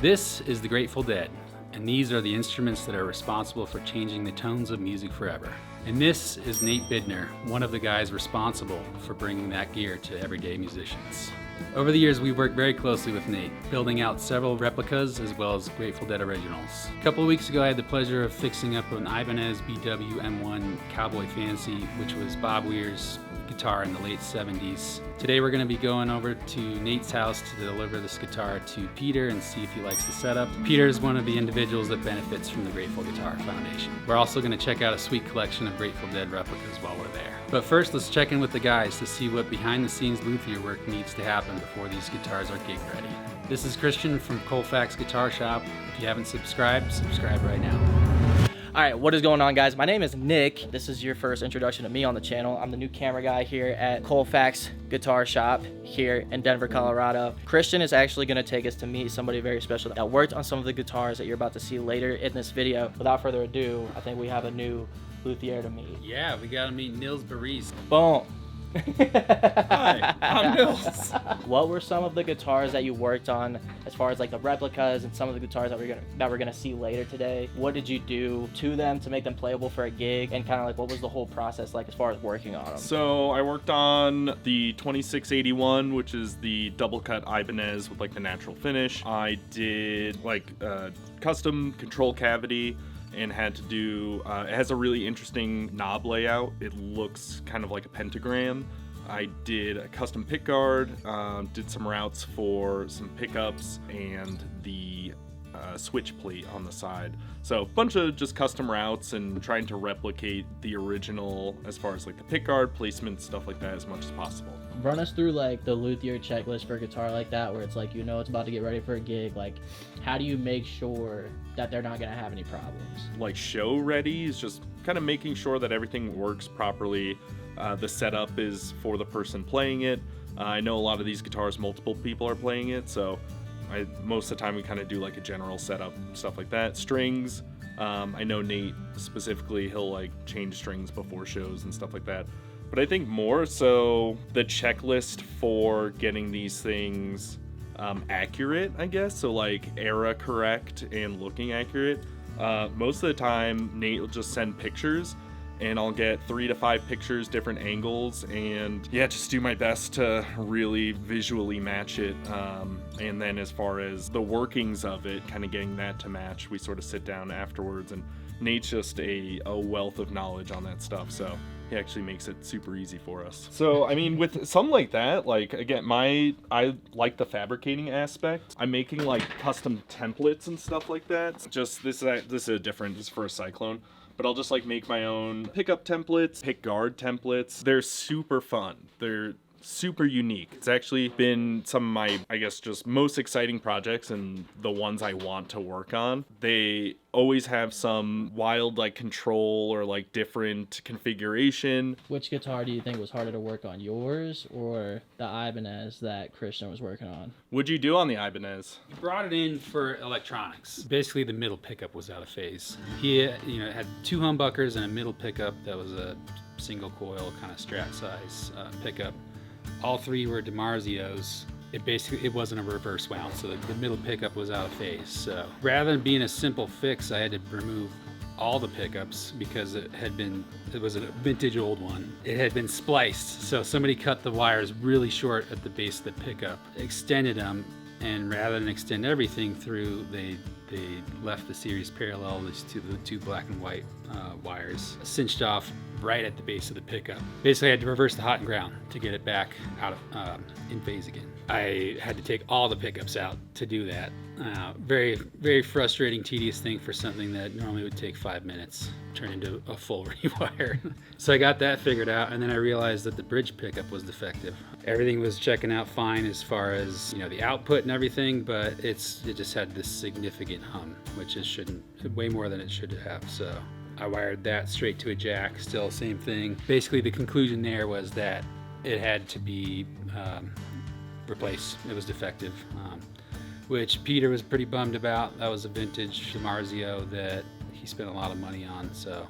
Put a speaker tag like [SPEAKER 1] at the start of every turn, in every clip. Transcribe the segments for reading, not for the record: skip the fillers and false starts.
[SPEAKER 1] This is the Grateful Dead, and these are the instruments that are responsible for changing the tones of music forever. And this is Nate Bidner, one of the guys responsible for bringing that gear to everyday musicians. Over the years, we've worked very closely with Nate, building out several replicas as well as Grateful Dead originals. A couple of weeks ago, I had the pleasure of fixing up an Ibanez BW M1 Cowboy Fancy, which was Bob Weir's guitar in the late 70s. Today we're going to be going over to Nate's house to deliver this guitar to Peter and see if he likes the setup. Peter is one of the individuals that benefits from the Grateful Guitar Foundation. We're also going to check out a sweet collection of Grateful Dead replicas while we're there. But first, let's check in with the guys to see what behind-the-scenes luthier work needs to happen before these guitars are gig ready. This is Christian from Colfax Guitar Shop. If you haven't subscribed, subscribe right now.
[SPEAKER 2] All right, what is going on, guys? My name is Nick. This is your first introduction to me on the channel. I'm the new camera guy here at Colfax Guitar Shop here in Denver, Colorado. Christian is actually gonna take us to meet somebody very special that worked on some of the guitars that you're about to see later in this video. Without further ado, I think we have a new luthier to meet.
[SPEAKER 1] Yeah, we gotta meet Nils Baris.
[SPEAKER 2] Boom.
[SPEAKER 1] Hi, I'm Nils.
[SPEAKER 2] What were some of the guitars that you worked on as far as like the replicas and some of the guitars that we're gonna see later today? What did you do to them to make them playable for a gig, and kind of like what was the whole process like as far as working on them?
[SPEAKER 3] So I worked on the 2681, which is the double cut Ibanez with like the natural finish. I did like custom control cavity and had to do, it has a really interesting knob layout. It looks kind of like a pentagram. I did a custom pick guard, did some routes for some pickups and the switch plate on the side. So a bunch of just custom routes and trying to replicate the original as far as like the pick guard placement, stuff like that as much as possible.
[SPEAKER 2] Run us through like the luthier checklist for a guitar like that, where it's like, you know, it's about to get ready for a gig. Like, how do you make sure that they're not gonna have any problems?
[SPEAKER 3] Like show ready is just kind of making sure that everything works properly. The setup is for the person playing it. I know a lot of these guitars, multiple people are playing it, so most of the time we kind of do like a general setup, stuff like that. Strings, I know Nate specifically, he'll like change strings before shows and stuff like that. But I think more so the checklist for getting these things accurate, I guess. So like era correct and looking accurate. Most of the time Nate will just send pictures and I'll get 3 to 5 pictures, different angles, and yeah, just do my best to really visually match it. And then as far as the workings of it, kind of getting that to match, we sort of sit down afterwards, and Nate's just a wealth of knowledge on that stuff, so he actually makes it super easy for us. So I mean, with something like that, like again, I like the fabricating aspect. I'm making like custom templates and stuff like that. Just this is a different, this is for a Cyclone. But I'll just like make my own pickup templates, pick guard templates. They're super fun. They're super unique. It's actually been some of my, I guess, just most exciting projects and the ones I want to work on. They always have some wild like control or like different configuration.
[SPEAKER 2] Which guitar do you think was harder to work on, yours or the Ibanez that Christian was working on?
[SPEAKER 3] What'd you do on the Ibanez?
[SPEAKER 1] He brought it in for electronics. Basically, the middle pickup was out of phase. He, had 2 humbuckers and a middle pickup that was a single coil kind of Strat size pickup. All 3 were DiMarzios. It wasn't a reverse wound, so the middle pickup was out of phase. So rather than being a simple fix, I had to remove all the pickups because it was a vintage old one. It had been spliced, so somebody cut the wires really short at the base of the pickup, extended them, and rather than extend everything through, they left the series parallel to the 2 black and white wires, cinched off right at the base of the pickup. Basically, I had to reverse the hot and ground to get it back out of in phase again. I had to take all the pickups out to do that. Very, very frustrating, tedious thing for something that normally would take 5 minutes, turn into a full rewire. So I got that figured out, and then I realized that the bridge pickup was defective. Everything was checking out fine as far as the output and everything, but it just had this significant hum, which it shouldn't, way more than it should have. So I wired that straight to a jack, still same thing. Basically, the conclusion there was that it had to be replaced. It was defective, which Peter was pretty bummed about. That was a vintage DiMarzio that he spent a lot of money on, so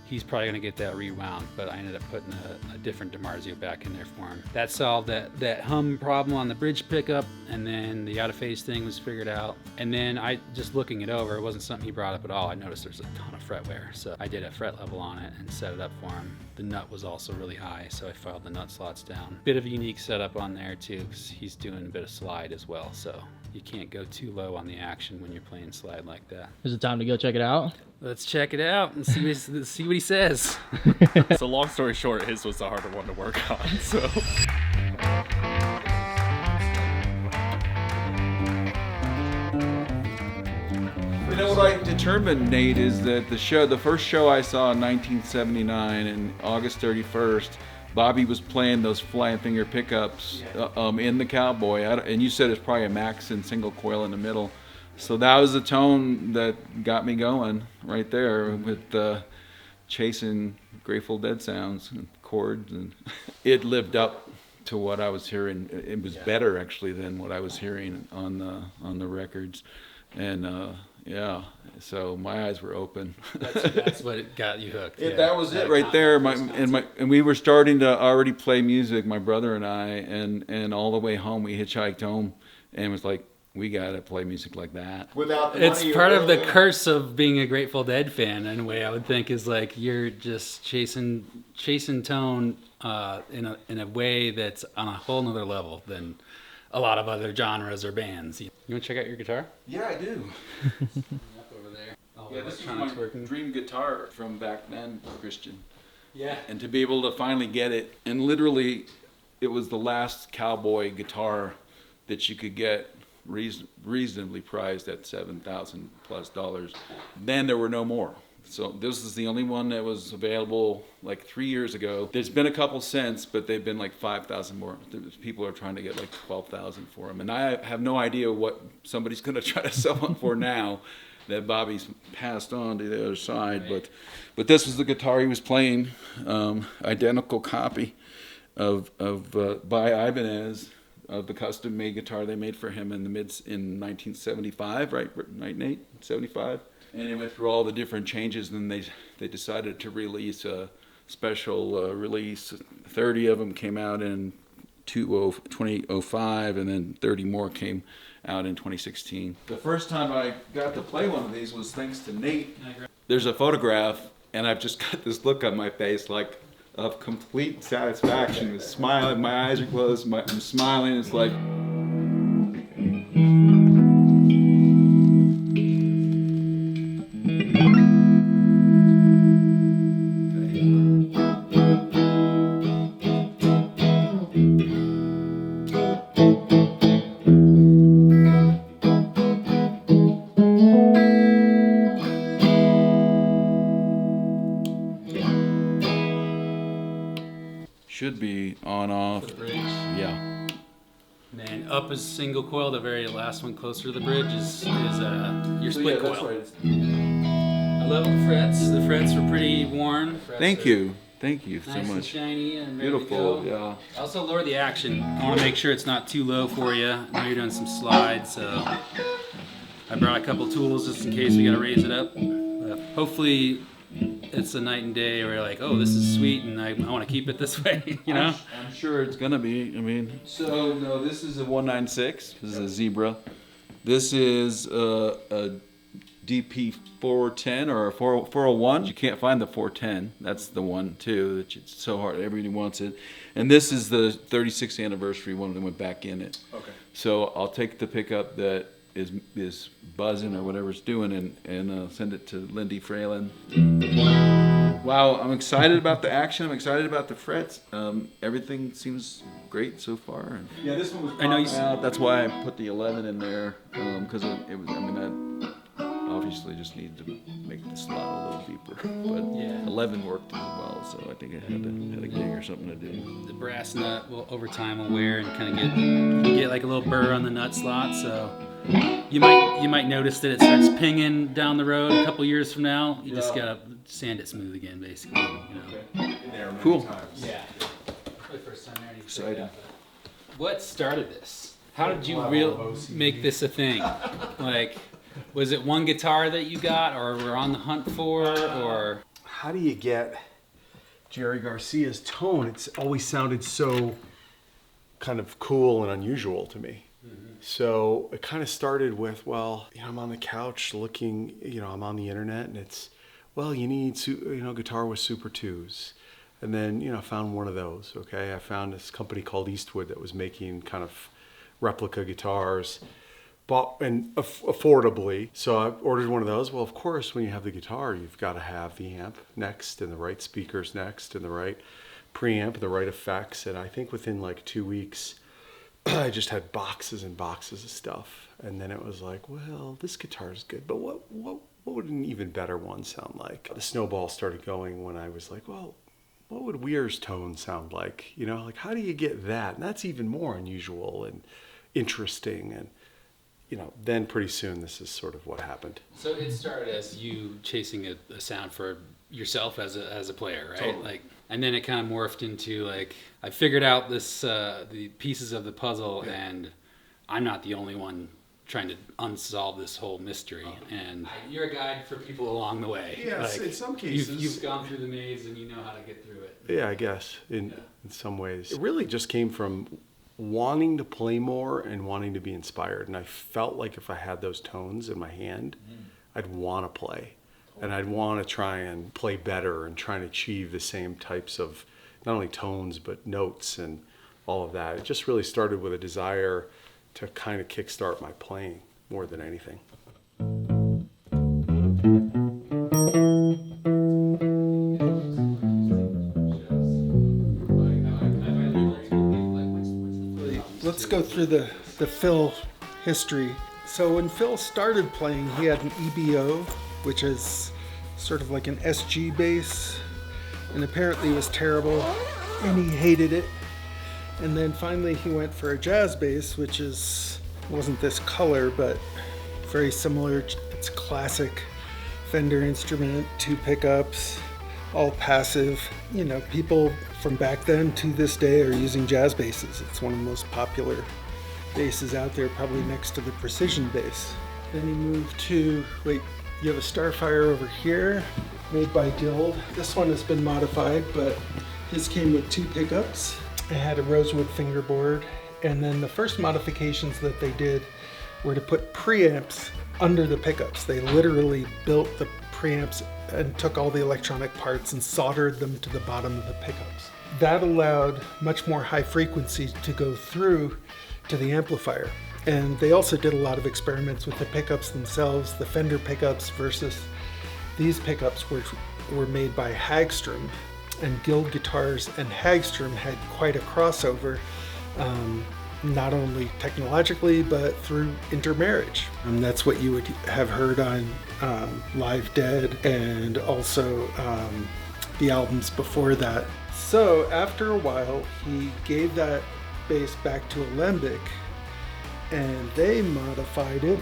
[SPEAKER 1] he's probably gonna get that rewound, but I ended up putting a different DiMarzio back in there for him. That solved that hum problem on the bridge pickup, and then the out of phase thing was figured out. And then I just looking it over, it wasn't something he brought up at all. I noticed there's a ton of fret wear, so I did a fret level on it and set it up for him. The nut was also really high, so I filed the nut slots down. Bit of a unique setup on there too, because he's doing a bit of slide as well, so you can't go too low on the action when you're playing slide like that.
[SPEAKER 2] Is it time to go check it out?
[SPEAKER 1] Let's check it out and see what he says.
[SPEAKER 3] So long story short, his was the harder one to work on. So.
[SPEAKER 4] You know what I determined, Nate, is that the first show I saw in 1979, and August 31st, Bobby was playing those flying finger pickups in the Cowboy, and you said it's probably a Maxon single coil in the middle. So that was the tone that got me going right there with chasing Grateful Dead sounds and chords, and it lived up to what I was hearing. It was better actually than what I was hearing on the records, and yeah. So my eyes were open.
[SPEAKER 1] That's what it got you hooked.
[SPEAKER 4] That was it right there. And we were starting to already play music, my brother and I, and all the way home we hitchhiked home, and it was like, we gotta play music like that.
[SPEAKER 5] Without the
[SPEAKER 1] It's
[SPEAKER 5] money,
[SPEAKER 1] part of the curse of being a Grateful Dead fan, in a way. I would think is like you're just chasing tone in a way that's on a whole nother level than a lot of other genres or bands. You want to check out your guitar?
[SPEAKER 4] Yeah, I do.
[SPEAKER 1] Up over there. All
[SPEAKER 4] Yeah,
[SPEAKER 1] the
[SPEAKER 4] this is
[SPEAKER 1] electronics
[SPEAKER 4] my
[SPEAKER 1] working.
[SPEAKER 4] dream guitar from back then, Christian.
[SPEAKER 1] Yeah.
[SPEAKER 4] And to be able to finally get it, and literally, it was the last Cowboy guitar that you could get reasonably priced at $7,000+. Then there were no more. So this is the only one that was available like 3 years ago. There's been a couple since, but they've been like 5,000 more. People are trying to get like 12,000 for them, and I have no idea what somebody's going to try to sell them for now that Bobby's passed on to the other side.
[SPEAKER 1] Right.
[SPEAKER 4] But this was the guitar he was playing, identical copy of by Ibanez, of the custom-made guitar they made for him in 1975, right, Nate? 75. And it went through all the different changes, and then they decided to release a special release. 30 of them came out in 2005, and then 30 more came out in 2016. The first time I got to play one of these was thanks to Nate. There's a photograph, and I've just got this look on my face, like, of complete satisfaction. I'm smiling, my eyes are closed, I'm smiling, it's like... Should be on off.
[SPEAKER 1] The bridge.
[SPEAKER 4] Yeah.
[SPEAKER 1] And then up is single coil. The very last one closer to the bridge is your split coil. I love the frets. The frets were pretty worn.
[SPEAKER 4] Thank you so
[SPEAKER 1] Nice and
[SPEAKER 4] much.
[SPEAKER 1] shiny and ready
[SPEAKER 4] Beautiful.
[SPEAKER 1] to go.
[SPEAKER 4] Yeah.
[SPEAKER 1] Also lower the action. I want to make sure it's not too low for you. I know you're doing some slides, so I brought a couple tools just in case we got to raise it up. But hopefully it's a night and day where you're like, oh, this is sweet, and I want to keep it this way, you know?
[SPEAKER 4] I'm sure it's gonna be. I mean, so no, this is a 196. This is a Zebra. This is a DP 410 or a 401. You can't find the 410. That's the one too. It's so hard. Everybody wants it. And this is the 36th anniversary one that went back in it.
[SPEAKER 3] Okay.
[SPEAKER 4] So I'll take the pickup that is buzzing or whatever it's doing and send it to Lindy Fralin. Wow, I'm excited about the action. I'm excited about the frets. Everything seems great so far. Yeah, this one was
[SPEAKER 1] I know you
[SPEAKER 4] out. That's why I put the 11 in there because it was. I mean, that obviously just needed to make the slot a little deeper. But
[SPEAKER 1] Yeah.
[SPEAKER 4] 11 worked as well, so I think I had a gig or something to do.
[SPEAKER 1] The brass nut will over time will wear and kind of get like a little burr on the nut slot, so you might notice that it starts pinging down the road a couple years from now. You just gotta sand it smooth again, basically. You know.
[SPEAKER 4] Cool.
[SPEAKER 1] Yeah. For the first time there, you
[SPEAKER 4] Exciting.
[SPEAKER 1] check that. What started this? How did you make this a thing? Like, was it one guitar that you got, or were on the hunt for, or?
[SPEAKER 5] how do you get Jerry Garcia's tone? It's always sounded so kind of cool and unusual to me. So it kind of started with, well, I'm on the couch looking, I'm on the internet, and it's, well, you need, guitar with Super 2s. And then, I found one of those, okay? I found this company called Eastwood that was making kind of replica guitars, bought and affordably. So I ordered one of those. Well, of course, when you have the guitar, you've got to have the amp next and the right speakers next and the right preamp, the right effects. And I think within like 2 weeks, I just had boxes and boxes of stuff. And then it was like, well, this guitar is good, but what would an even better one sound like? The snowball started going when I was like, well, what would Weir's tone sound like? Like, how do you get that? And that's even more unusual and interesting. And, then pretty soon this is sort of what happened.
[SPEAKER 1] So it started as you chasing a sound for yourself as a player, right?
[SPEAKER 5] Totally.
[SPEAKER 1] And then it kind of morphed into like, I figured out the pieces of the puzzle, and I'm not the only one trying to unsolve this whole mystery. And you're a guide for people along the way.
[SPEAKER 5] Yes, in some cases.
[SPEAKER 1] You've gone through the maze and you know how to get through it.
[SPEAKER 5] Yeah, I guess in some ways. It really just came from wanting to play more and wanting to be inspired. And I felt like if I had those tones in my hand, I'd want to play. And I'd want to try and play better and try and achieve the same types of not only tones, but notes and all of that. It just really started with a desire to kind of kickstart my playing more than anything.
[SPEAKER 6] Let's go through the Phil history. So when Phil started playing, he had an EBO, which is sort of like an SG bass, and apparently it was terrible, and he hated it. And then finally he went for a jazz bass, which wasn't this color, but very similar. It's classic Fender instrument, 2 pickups, all passive. People from back then to this day are using jazz basses. It's one of the most popular basses out there, probably next to the Precision bass. Then he moved to, you have a Starfire over here, made by Guild. This one has been modified, but his came with 2 pickups. It had a rosewood fingerboard, and then the first modifications that they did were to put preamps under the pickups. They literally built the preamps and took all the electronic parts and soldered them to the bottom of the pickups. That allowed much more high frequency to go through to the amplifier. And they also did a lot of experiments with the pickups themselves, the Fender pickups versus these pickups, which were made by Hagstrom. And Guild Guitars and Hagstrom had quite a crossover, not only technologically, but through intermarriage. And that's what you would have heard on Live Dead and also the albums before that. So after a while, he gave that bass back to Alembic, and they modified it.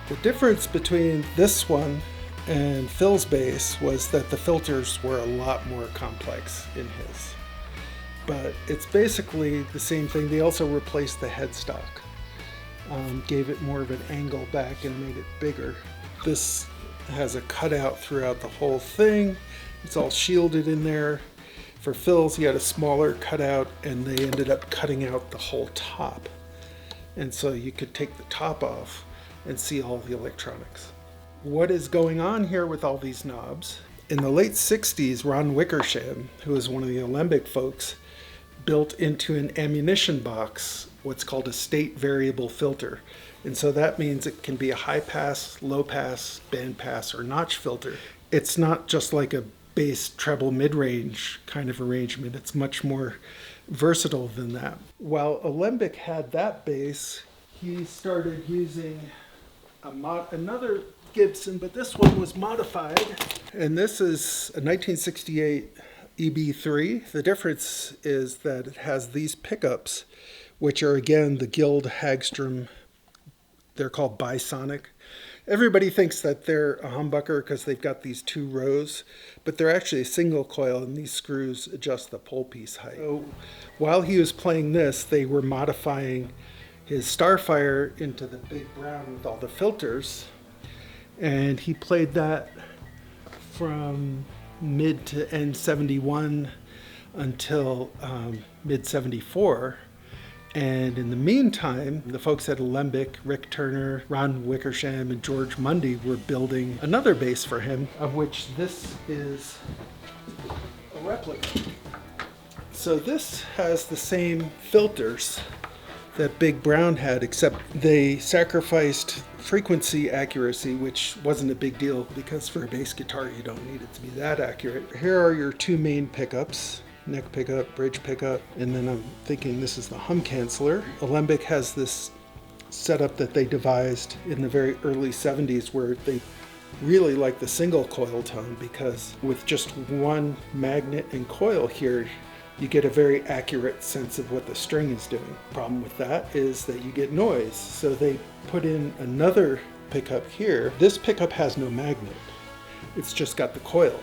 [SPEAKER 6] The difference between this one and Phil's bass was that the filters were a lot more complex in his. But it's basically the same thing. They also replaced the headstock, gave it more of an angle back and made it bigger. This has a cutout throughout the whole thing. It's all shielded in there. For Phil's, he had a smaller cutout, and they ended up cutting out the whole top. And so you could take the top off and see all the electronics. What is going on here with all these knobs? In the late 60s, Ron Wickersham, who is one of the Alembic folks, built into an ammunition box what's called a state variable filter. And so that means it can be a high pass, low pass, band pass, or notch filter. It's not just like a bass, treble, mid-range kind of arrangement. It's much more versatile than that. While Alembic had that bass, he started using another Gibson, but this one was modified. And this is a 1968 EB3. The difference is that it has these pickups, which are again the Guild Hagstrom. They're called bisonic. Everybody thinks that they're a humbucker because they've got these 2 rows, but they're actually a single coil, and these screws adjust the pole piece height. So while he was playing this, they were modifying his Starfire into the big brown with all the filters, and he played that from mid to end 71 until mid 74. And in the meantime, the folks at Alembic, Rick Turner, Ron Wickersham, and George Mundy were building another bass for him, of which this is a replica. So this has the same filters that Big Brown had, except they sacrificed frequency accuracy, which wasn't a big deal because for a bass guitar you don't need it to be that accurate. Here are your two main pickups, neck pickup, bridge pickup, and then I'm thinking this is the hum canceller. Alembic has this setup that they devised in the very early 70s where they really like the single coil tone, because with just one magnet and coil here, you get a very accurate sense of what the string is doing. Problem with that is that you get noise. So they put in another pickup here. This pickup has no magnet. It's just got the coil.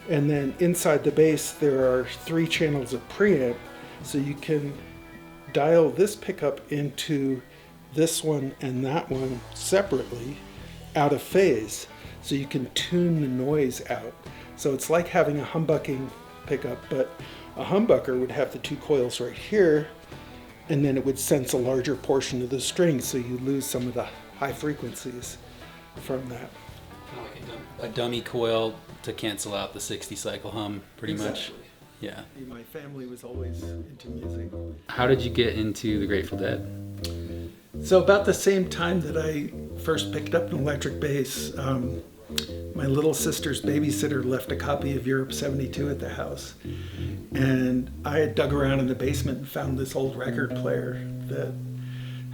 [SPEAKER 6] And then inside the bass, there are 3 channels of preamp. So you can dial this pickup into this one and that one separately out of phase. So you can tune the noise out. So it's like having a humbucking pickup, but a humbucker would have the 2 coils right here, and then it would sense a larger portion of the string, so you lose some of the high frequencies from that.
[SPEAKER 1] Like a dummy coil to cancel out the 60 cycle hum, pretty much.
[SPEAKER 6] Exactly.
[SPEAKER 1] Yeah.
[SPEAKER 6] My family was always into music.
[SPEAKER 1] How did you get into the Grateful Dead?
[SPEAKER 6] So about the same time that I first picked up an electric bass, my little sister's babysitter left a copy of Europe 72 at the house. And I had dug around in the basement and found this old record player that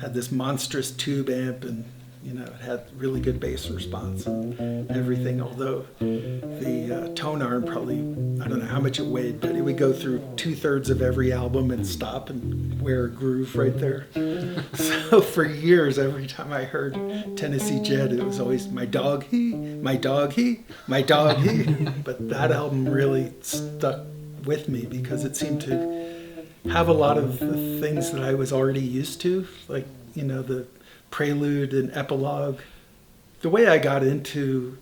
[SPEAKER 6] had this monstrous tube amp, and it had really good bass response and everything, although the tone arm probably, I don't know how much it weighed, but it would go through 2/3 of every album and stop and wear a groove right there. So for years, every time I heard Tennessee Jet, it was always my dog he, my dog he, my dog he. But that album really stuck with me because it seemed to have a lot of the things that I was already used to, like, the prelude and epilogue. The way I got into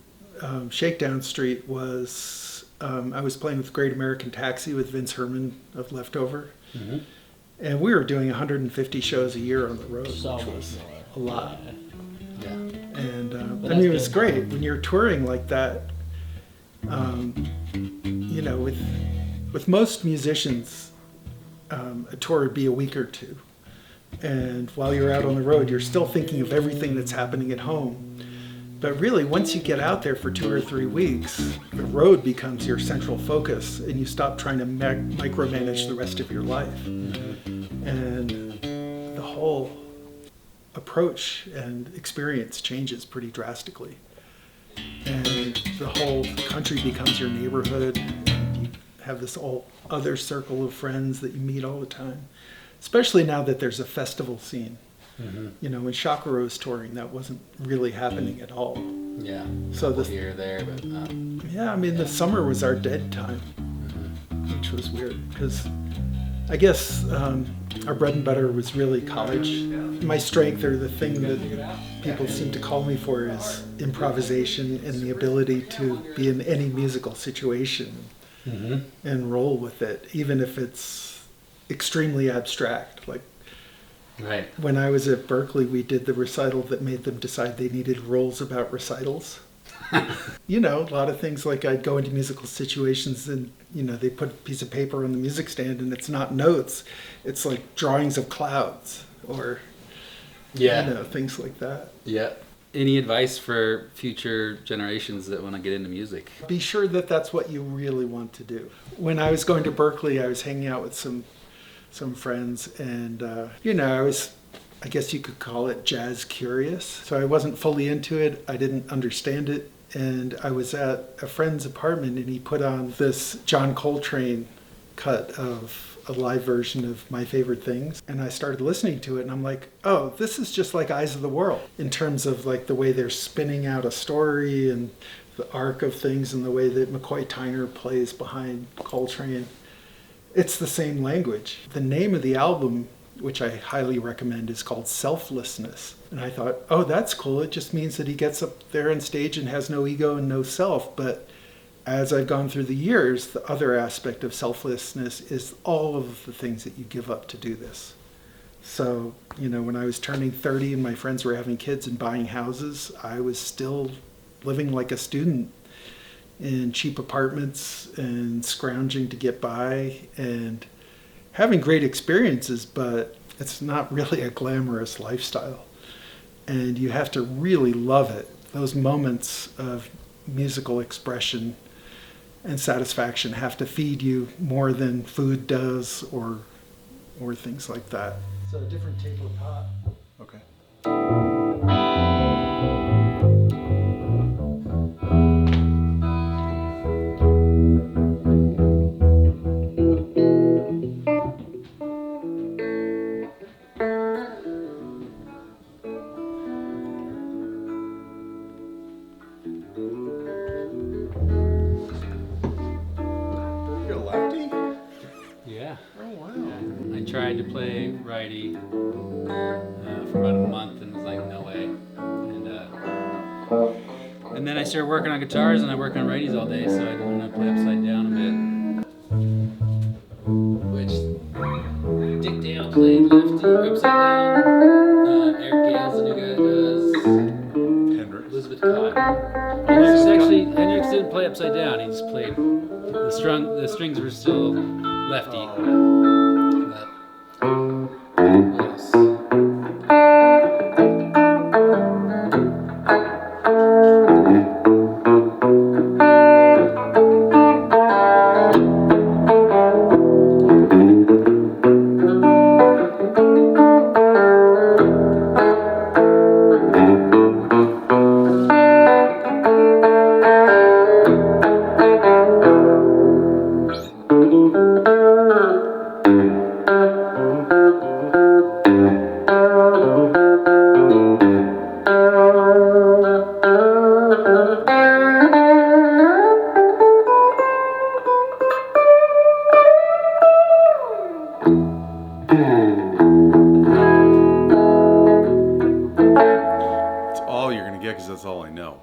[SPEAKER 6] Shakedown Street was I was playing with Great American Taxi with Vince Herman of Leftover. Mm-hmm. And we were doing 150 shows a year on the road, which was a lot.
[SPEAKER 2] Yeah.
[SPEAKER 6] And it was great when you're touring like that. With most musicians, a tour would be a week or two. And while you're out on the road, you're still thinking of everything that's happening at home. But really, once you get out there for 2 or 3 weeks, the road becomes your central focus, and you stop trying to micromanage the rest of your life. And the whole approach and experience changes pretty drastically. And the whole country becomes your neighborhood, and you have this whole other circle of friends that you meet all the time. Especially now that there's a festival scene. Mm-hmm. When Shakira was touring, that wasn't really happening at all.
[SPEAKER 1] Yeah.
[SPEAKER 6] So
[SPEAKER 1] here or there, but
[SPEAKER 6] the summer was our dead time, which was weird because I guess our bread and butter was really college. My strength, or the thing that people seem to call me for, is improvisation and the ability to be in any musical situation and roll with it, even if it's extremely abstract. Like,
[SPEAKER 1] right.
[SPEAKER 6] When I was at Berkeley, we did the recital that made them decide they needed rules about recitals. A lot of things, like I'd go into musical situations and, they put a piece of paper on the music stand and it's not notes. It's like drawings of clouds or, things like that.
[SPEAKER 1] Yeah. Any advice for future generations that want to get into music?
[SPEAKER 6] Be sure that that's what you really want to do. When I was going to Berkeley, I was hanging out with some friends, and I guess you could call it jazz curious. So I wasn't fully into it. I didn't understand it. And I was at a friend's apartment, and he put on this John Coltrane cut of a live version of My Favorite Things. And I started listening to it, and I'm like, oh, this is just like Eyes of the World in terms of like the way they're spinning out a story and the arc of things and the way that McCoy Tyner plays behind Coltrane. It's the same language. The name of the album, which I highly recommend, is called Selflessness. And I thought, oh, that's cool. It just means that he gets up there on stage and has no ego and no self. But as I've gone through the years, the other aspect of selflessness is all of the things that you give up to do this. So, you know, when I was turning 30 and my friends were having kids and buying houses, I was still living like a student in cheap apartments and scrounging to get by and having great experiences, but it's not really a glamorous lifestyle. And you have to really love it. Those moments of musical expression and satisfaction have to feed you more than food does or things like that. So a different table pot.
[SPEAKER 5] Okay. You're a lefty?
[SPEAKER 1] Yeah.
[SPEAKER 5] Oh, wow.
[SPEAKER 1] I tried to play righty for about a month and was like, no way. And then I started working on guitars and I work on righties all day, so I learned how to play upside down a bit. Which Dick Dale played lefty upside down. Eric Gale's the new guy that does.
[SPEAKER 5] Hendrix.
[SPEAKER 1] Elizabeth Cotton. Hendrix didn't play upside down. He just played the strings were still lefty. But yes.
[SPEAKER 5] That's all you're gonna get because that's all I know.